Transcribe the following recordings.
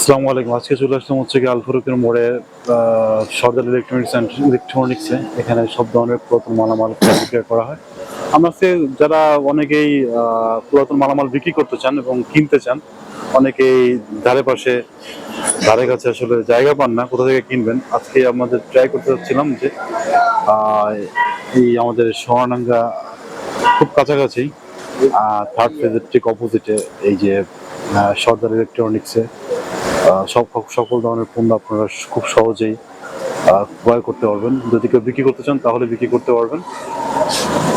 আসসালামু আলাইকুম। আজকে চলে আসলাম হচ্ছে কি আলফারুকের মোড়ে সরদার ইলেকট্রনিক্স অ্যান্ড ইলেকট্রনিক্সে। এখানে সব ধরনের পুরাতন মালামাল বিক্রয় করা হয়। আমরা আজকে যারা অনেকেই পুরাতন মালামাল বিক্রি করতে চান এবং কিনতে চান, অনেকেই ধারে পাশে ধারে কাছে আসলে জায়গা পান না, কোথা থেকে কিনবেন। আজকে আমাদের ট্রাই করতে চাচ্ছিলাম যে আহ, এই আমাদের সোনাডাঙ্গা খুব কাছাকাছি থার্ড ফেজের ঠিক অপোজিটে এই যে সরদার ইলেকট্রনিক্সে সকল ধরনের পণ্য আপনারা খুব সহজেই ক্রয় করতে পারবেন। যদি কেউ বিক্রি করতে চান তাহলে বিক্রি করতে পারবেন।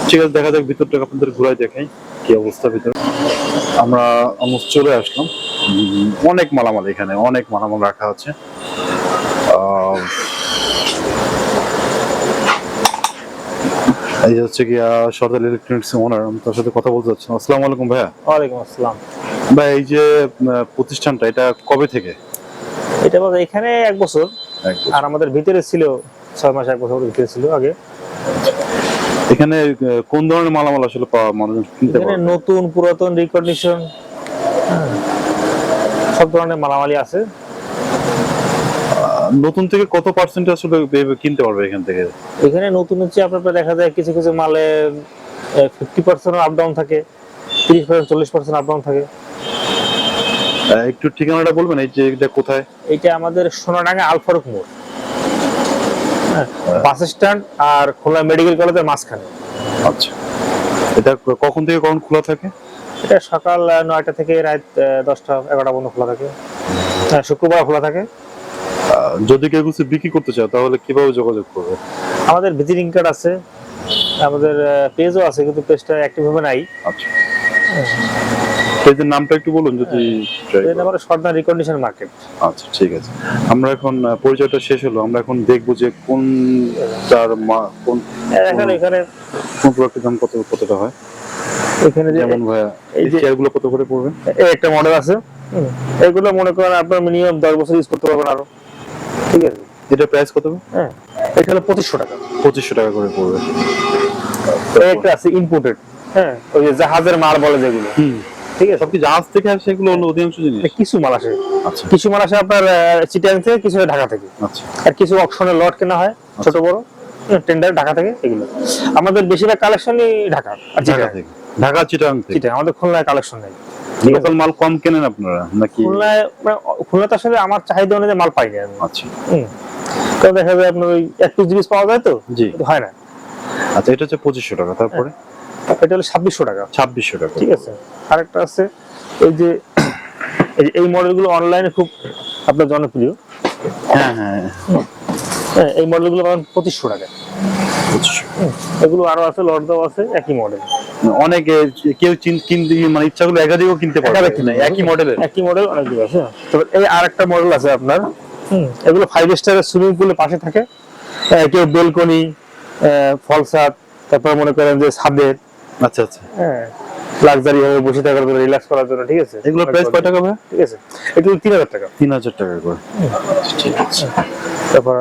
ঠিক আছে, দেখা যাক ভিতরটা আপনাদের ঘুরাই দেখাই কি অবস্থা ভিতরে। আমরা অলমোস্ট চলে আসলাম। অনেক মালামাল, এখানে অনেক মালামাল রাখা আছে। এই হচ্ছে কি সরদার ইলেকট্রনিক্স ওনার, আমি তার সাথে কথা বলতে চাচ্ছি। আসসালামু আলাইকুম ভাইয়া। ওয়ালাইকুম আসসালাম। ভাই, এই যে প্রতিষ্ঠানটা, এটা কবে থেকে? এটা বলতে এখানে 1 বছর, এক বছর। আর আমাদের ভিতরে ছিল 6 মাস, 1 বছর ভিতরে ছিল আগে। এখানে কোন ধরনের মালামাল আসলে মানুষ কিনতে এখানে পারবে? নতুন পুরাতন রিকন্ডিশন সব ধরনের মালামালি আছে। নতুন থেকে কত পার্সেন্ট আসলে কিনতে পারবে এখান থেকে? এখানে নতুন হচ্ছে আপনার দেখা যায় কিছু কিছু মালে 50% আপ ডাউন থাকে, 30% 40% আপ ডাউন থাকে। একটু ঠিকানাটা বলবেন, এই যে এটা কোথায়? এটা আমাদের সোনাডাঙ্গা আলফারুক মোড়, বাস স্ট্যান্ড আর খুলনা মেডিকেল কলেজের মাঝখানে। আচ্ছা, এটা কখন থেকে কখন খোলা থাকে? এটা সকাল 9টা থেকে রাত 10টা 11টা পর্যন্ত খোলা থাকে। শুক্রবার খোলা থাকে। যদি কেউ কিছু বিক্রি করতে চায় তাহলে কিভাবে যোগাযোগ করবে? আমাদের ভিজিটিং কার্ড আছে, আমাদের পেজও আছে, কিন্তু পেজটা অ্যাক্টিভ হবে নাই। আচ্ছা, পেজের নামটা একটু বলুন যদি try পেজ করি। নাম্বার সর্দার রিকন্ডিশন মার্কেট। আচ্ছা, ঠিক আছে। আমরা এখন পরিচয়টা শেষ হলো, আমরা এখন দেখবো যে কোন তার কোন এখানে এখানে কোন প্রোডাক্টের দাম কতটা হয়। এখানে যে যেমন ভাইয়া, এই এই যে চেয়ারগুলো কত করে পড়বে? এই একটা মডেল আছে, এগুলো মনে করেন আপনার মিনিমাম 10 বছর ইউজ করতে পারবেন আরো। ঠিক আছে, এটা প্রাইস কত? হ্যাঁ, এটা হলো 2500 টাকা। 2500 টাকা করে পড়বে। এই একটা আছে ইম্পোর্টেড, হ্যাঁ, ওই যে জাহাজের মাল বলে যেগুলো। ঠিক আছে, সব কি জাহাজ থেকে আসে এগুলো? হলো অধিকাংশ জিনিস। এটা কিছু মাল আসে, আচ্ছা কিছু মাল আসে আপনার চিটাগাং থেকে, কিছু ঢাকা থেকে, আচ্ছা আর কিছু অকশনের লট কেনা হয় ছোট বড় টেন্ডার ঢাকা থেকে। এগুলো আমাদের বেশিরভাগ কালেকশনই ঢাকা আর ঢাকা থেকে, ঢাকা চিটাগাং থেকে। চিটাগাং, আমাদের খুলনায় কালেকশন নেই। লোকাল মাল কম কেনেন আপনারা নাকি? খুলনায় খুলনাতে আসলে আমার চাহিদা অনুযায়ী মাল পাই না আমি। আচ্ছা তো দেখা যায় আপনার ওই 1 পিস 2 পিস পাওয়া যায় তো, জি। কিন্তু হয় না। আচ্ছা, এটা হচ্ছে 2500 টাকা। তারপরে এটা হলো 2600 টাকা। 2600 টাকা। ঠিক আছে, আরেকটা আছে এই যে এই মডেলগুলো অনলাইনে খুব আপনার জনপ্রিয়। হ্যাঁ হ্যাঁ, হ্যাঁ, এই মডেলগুলো পাবেন 2500 টাকা। 2500। এগুলো আরো আছে, লট দাও আছে, একই মডেল। অনেকে কেউ কিনতে মানে ইচ্ছাগুলো একাধিকও কিনতে পারবে, একই মডেলের। একই মডেল অনেকগুলো আছে। তবে এই আরেকটা মডেল আছে আপনার, এগুলো 5 স্টারের সুইমিং পুলের পাশে থাকে। কেউ বেলকনি, ফলসাদ, তারপর মনে করেন যে ছাদের, আচ্ছা আচ্ছা, হ্যাঁ, লাক্সারি ভাবে বসে থাকার জন্য, রিল্যাক্স করার জন্য। ঠিক আছে, এগুলো প্রাইস কত টাকা ভাই? ঠিক আছে, এগুলো 3000 টাকা। 3000 টাকা করে। ঠিক আছে। তারপর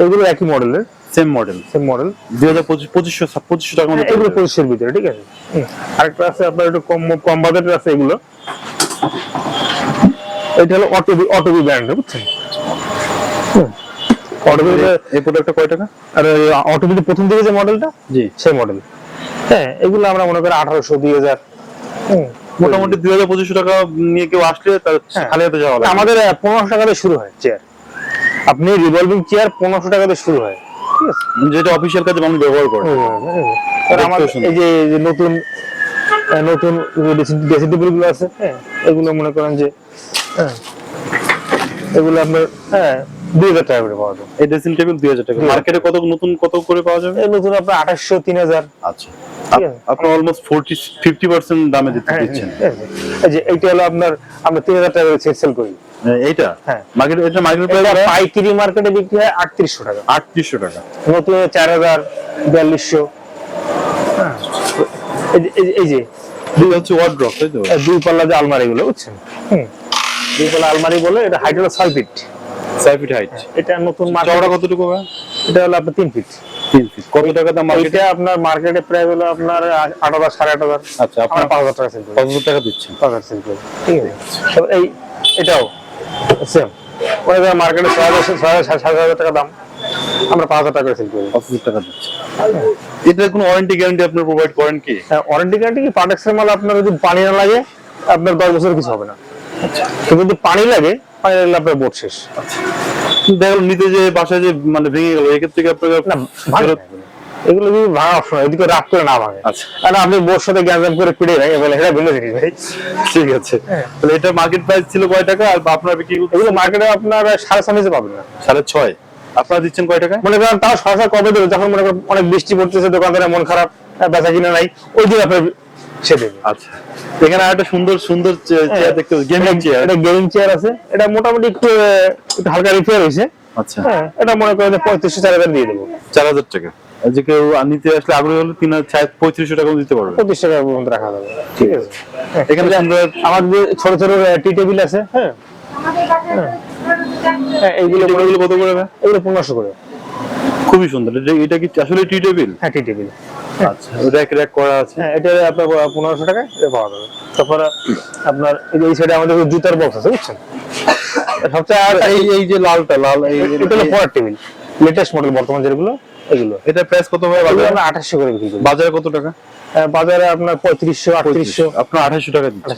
এগুলো একই মডেলের, সেম মডেল, সেম মডেল। 2500 টাকা মধ্যে এগুলো পড়বে। 2500 ভিতরে। ঠিক আছে, আরেকটা আছে আপনার একটু কম কম বাজেটের আছে এগুলো। এটা হলো অটোবি ব্র্যান্ড, বুঝছেন? অটোবি এই প্রোডাক্টটা কয় টাকা? আর অটোবি প্রথম দিকে যে মডেলটা, জি, সেই মডেল। হ্যাঁ, এগুলো আমরা মনে করি 1800 2000। মোটামুটি 2500 টাকা নিয়ে কেউ আসলে তার খালি হাতে যাওয়া লাগে। আমাদের 1500 টাকা দিয়ে শুরু হয় চেয়ার। আপনি রিভলভিং চেয়ার 1500 টাকা দিয়ে শুরু হয়। ঠিক আছে, যেটা অফিসিয়াল কাজে মানুষ ব্যবহার করে। আর আমাদের এই যে নতুন নতুন ড্রেসিং টেবিল গুলো আছে, হ্যাঁ, এগুলো মনে করেন যে, হ্যাঁ, এগুলো আপনার 2000 টাকা করে পাওয়া যায়। এই ড্রেসিং টেবিল 2000 টাকা। মার্কেটে কত নতুন কত করে পাওয়া যাবে? এই নতুন আপনার 2800 3000। আচ্ছা, আপনি অলমোস্ট 50% দামে দিচ্ছেন। এই যে এইটা হলো আপনার, আমরা 3000 টাকা করে সেল করি। এইটা হ্যাঁ, মার্কেট, এটা মার্কেট এটা প্রাইস পাইকারি মার্কেটে বিক্রি হয় 3800 টাকা। 3800 টাকা। নতুন 4000 4200। এই যে দুই হচ্ছে ওয়ার্ড্রপ, তাই তো? 2 পাল্লা যে আলমারি গুলো, বুঝছেন? 2 পাল্লা আলমারি বলে, এটা হাইট হলো 6 ফিট। 6 feet height. এটা নতুন চওড়া কতটুকু হবে? এটা হলো আপনার 3 ফিট। 3 ফিট কত টাকা দাম মার্কেটে? এটা আপনার মার্কেটে প্রায় হলো আপনার 8,000 8,500। আচ্ছা, আমরা আপনার 5,000 টাকা সেল করি। 5,000 টাকা দিচ্ছেন। 5,000 সেল করি, ঠিক আছে। তো এটাও সেম, ওই মার্কেটে 6,000 টাকা দাম, আমরা 5,000 টাকা সেল করি। 5,000 টাকা দিচ্ছেন। এটার কোনো ওয়ারেন্টি গ্যারান্টি আপনি প্রোভাইড করেন কি? ওয়ারেন্টি গ্যারান্টি কি, পার্টেক্সের মাল আপনার যদি পানি না লাগে আপনার 10 বছর কিছু হবে না। কিন্তু যদি পানি লাগলে আপনার বোর্ড শেষ। দেখো নিতে যে বাসায় যে মানে ভেঙে গেল, এক্ষেত্রে কি আপনার না ভাঙে না এগুলো যদি ভাঙা অপশন, এদিকে রাত করে না ভাঙে। আচ্ছা, আর আপনি বোর্ড সাথে গ্যাঞ্জাম করে পিড়ে ভেঙে ফেলে, এটা ভিন্ন জিনিস ভাই। ঠিক আছে। তাহলে এটা মার্কেট প্রাইস ছিল কয় টাকা আর আপনারা বিক্রি করতে? এগুলো মার্কেটে আপনার 6.5 পাবেন না, 6.5। আপনারা দিচ্ছেন কয় টাকা? মনে করেন তাও সরাসরি কবে দেবে, যখন মনে করেন অনেক বৃষ্টি পড়তেছে, দোকানদারের মন খারাপ, বেচা কিনা নাই, ওই দিন আপনার সে দেবে। আচ্ছা, এখানে একটা সুন্দর সুন্দর চেয়ার দেখতে, গেমিং চেয়ার। এটা গেমিং চেয়ার আছে, এটা মোটামুটি একটু হালকা রিপেয়ার হয়েছে। আচ্ছা, হ্যাঁ, এটা মনে করেন 3500-4000 দিয়ে দেবো। 4,000 টাকা। যে কেউ নিতে আসলে আগ্রহী হলে 3500 টাকা দিতে পারবে। 25 টাকা পর্যন্ত রাখা যাবে, ঠিক আছে। এখানে সুন্দর আমাদের ছোট ছোট টি টেবিল আছে, হ্যাঁ, এইগুলো কত করে? এগুলো 1500 করে। খুবই সুন্দর। এটা কি আসলে টি টেবিল? হ্যাঁ, টি টেবিল। আচ্ছা, র্যাক র্যাক করা আছে। হ্যাঁ, এটা আপনার 1500 টাকায় এটা পাওয়া যাবে। তারপরে আপনার এই সাইডে আমাদের জুতার বক্স আছে, বুঝছেন। সবচেয়ে এই যে লালটা, লাল এটা হলো পড়ার টেবিল, লেটেস্ট মডেল বর্তমান যেগুলো, এগুলো। এটা প্রাইস কত ভাই? এগুলো আমরা 2800 করে বিক্রি করি। বাজারে কত টাকা? বাজারে আপনার 3500 3800। আপনার 2800 টাকা দিচ্ছেন।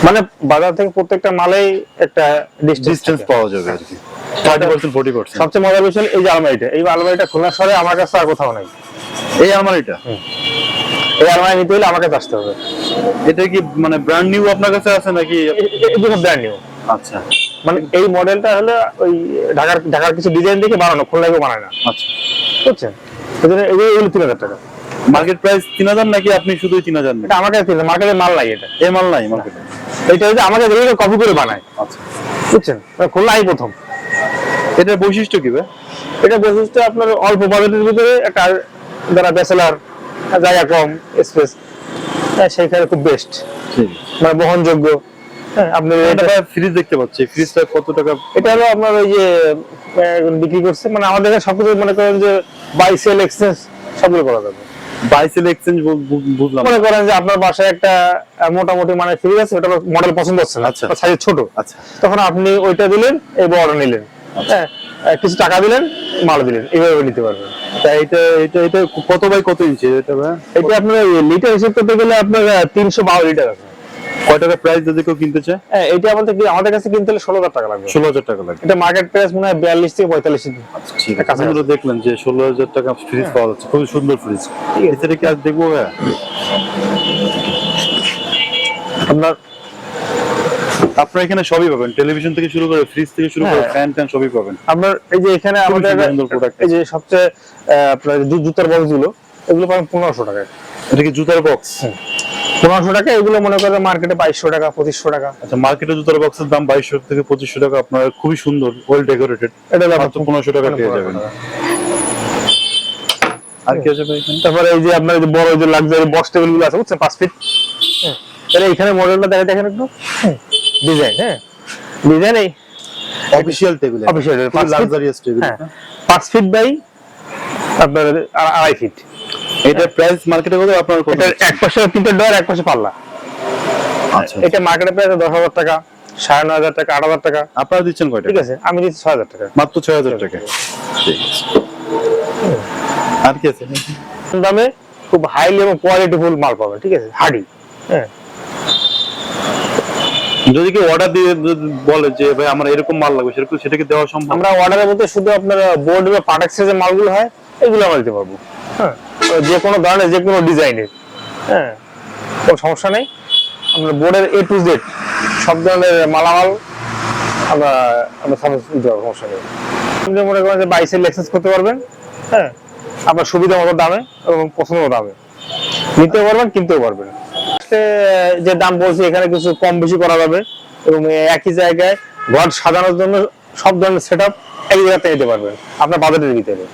মানে বাজার থেকে প্রত্যেকটা মালেই একটা ডিসটেন্স পাওয়া যাবে আর কি, 30% 40%। সবচেয়ে মজার বিষয় এই যে আলমারিটা, এই আলমারিটা খুলনা শহরে আমার কাছে আর কোথাও নাই। এই আলমারিটা, এই আলমারি নিতে হলে আমার কাছে আসতে হবে। এটা কি মানে ব্র্যান্ড নিউ আপনার কাছে আছে নাকি? এগুলো ব্র্যান্ড নিউ। আচ্ছা, মানে এই মডেলটা হলো ওই ঢাকার কিছু ডিজাইন দেখে বানানো, খুলনায় কেউ বানায় না। আচ্ছা, বুঝছেন। এজন্য এগুলো 3000 টাকা। মার্কেট প্রাইস 3000 নাকি আপনি শুধু 3000 নেন? এটা আমার কাছে মার্কেটে মাল নাই, এটা এই মাল নাই মার্কেটে। এটা হচ্ছে আমাকে দেখে কপি করে বানায়। আচ্ছা, বুঝছেন, খুলনায় প্রথম। এটার বৈশিষ্ট্য কি ভাই? এটা বৈশিষ্ট্য আপনার অল্প বাজেটের ভিতরে একটা, যারা ব্যাচেলার, জায়গা কম, স্পেস, সেইখানে খুব বেস্ট, মানে বহনযোগ্য। হ্যাঁ, আপনি এটা ফ্রিজ দেখতে পাচ্ছি, ফ্রিজটা কত টাকা? এটা হলো আপনার ওই যে বিক্রি করছে, মানে আমাদের এখানে সবকিছু মনে করেন যে বাই সেল এক্সচেঞ্জ সবগুলো করা যাবে। বাই সেল এক্সচেঞ্জ বুঝলাম। মনে করেন যে আপনার বাসায় একটা মোটামুটি মানে ফ্রিজ আছে, ওটা মডেল পছন্দ হচ্ছে না, আচ্ছা, সাইজ ছোট, আচ্ছা, তখন আপনি ওইটা দিলেন, এই বড় নিলেন, হ্যাঁ, কিছু টাকা দিলেন, মাল দিলেন, এইভাবে নিতে পারবেন। এটা এটা এটা কত বাই কত ইঞ্চি এটা ভাই? এটা আপনার লিটার হিসেব করতে গেলে আপনার 312 লিটার আছে। কয় টাকা প্রাইস যদি কেউ কিনতে চায়? হ্যাঁ, এটা আমাদের কাছে কিনতে হলে 16,000 টাকা লাগবে। 16,000 টাকা লাগবে। এটা মার্কেট প্রাইস মনে হয় 42 থেকে 45। আচ্ছা, ঠিক আছে। আপনারা দেখলেন যে 16,000 টাকা ফ্রিজ পাওয়া যাচ্ছে, খুবই সুন্দর ফ্রিজ। এছাড়া কি আজ দেখবো ভাই? আপনার এখানে সবই পাবেন, টেলিভিশন থেকে শুরু করে ফ্রিজ থেকে শুরু করে ফ্যান ট্যান সবই পাবেন। আপনার এই যে এখানে আমাদের এই যে সবচেয়ে আপনার জুতার বক্স গুলো, এগুলো পাবেন 1500 টাকায়। এটা কি জুতার বক্স? 1500 টাকা। এগুলো মনে করেন মার্কেটে 2200 টাকা 2500 টাকা। আচ্ছা, মার্কেটে জুতার বক্সের দাম 2200 থেকে 2500 টাকা। আপনার খুবই সুন্দর, ওয়েল ডেকোরেটেড, এটা মাত্র 1500 টাকা পেয়ে যাবেন। আর কি আছে ভাই এখানে? তারপরে এই যে আপনার বড় যে লাক্সারি বক্স টেবিল গুলো আছে, বুঝছেন, 5 ফিট। তাহলে এখানে মডেলটা দেখেন একটু, ডিজাইন, হ্যাঁ, ডিজাইন এই official table, official luxurious table. 5 feet by আপনার 2.5 ফিট। এটা প্রাইস মার্কেটে কত? আপনার কত? এটা এক পাশে 3টা ডয়ার, এক পাশে পাল্লা। আচ্ছা, এটা মার্কেটে প্রাইস 10,000 টাকা, 9,500 টাকা, 8,000 টাকা। আপনারা দিচ্ছেন কয় টাকা? ঠিক আছে, আমি দিচ্ছি 6,000 টাকা, মাত্র 6,000 টাকা। ঠিক আছে। আর কি আছে? দামে খুব হাইলি এবং কোয়ালিটিফুল মাল পাবেন, ঠিক আছে, হার্ডি। হ্যাঁ, যদি কেউ অর্ডার দিয়ে বলে যে ভাই আমার এরকম মাল লাগবে, সেরকম সেটা কি দেওয়া সম্ভব? আমরা অর্ডারের মধ্যে শুধু আপনার বোর্ড বা পার্টেক্সের যে মালগুলো হয়, এগুলো আমরা দিতে পারবো। হ্যাঁ, যে কোনো ধরনের, যে কোনো ডিজাইনের, হ্যাঁ, কোনো সমস্যা নেই। আমরা বোর্ডের A to Z সব ধরনের মালামাল আমরা সার্ভিস দিতে পারবো, সমস্যা নেই। আপনি মনে করেন যে বাইসেল এক্সেস করতে পারবেন, হ্যাঁ, আপনার সুবিধা মতো দামে এবং পছন্দ মতো দামে নিতেও পারবেন, কিনতেও পারবেন। যে দাম বলছি, এখানে কিছু কম বেশি করা যাবে এবং একই জায়গায় ঘর সাজানোর জন্য সব ধরনের সেট আপ এক জায়গাতে নিতে পারবেন আপনার বাজেটের ভিতরে।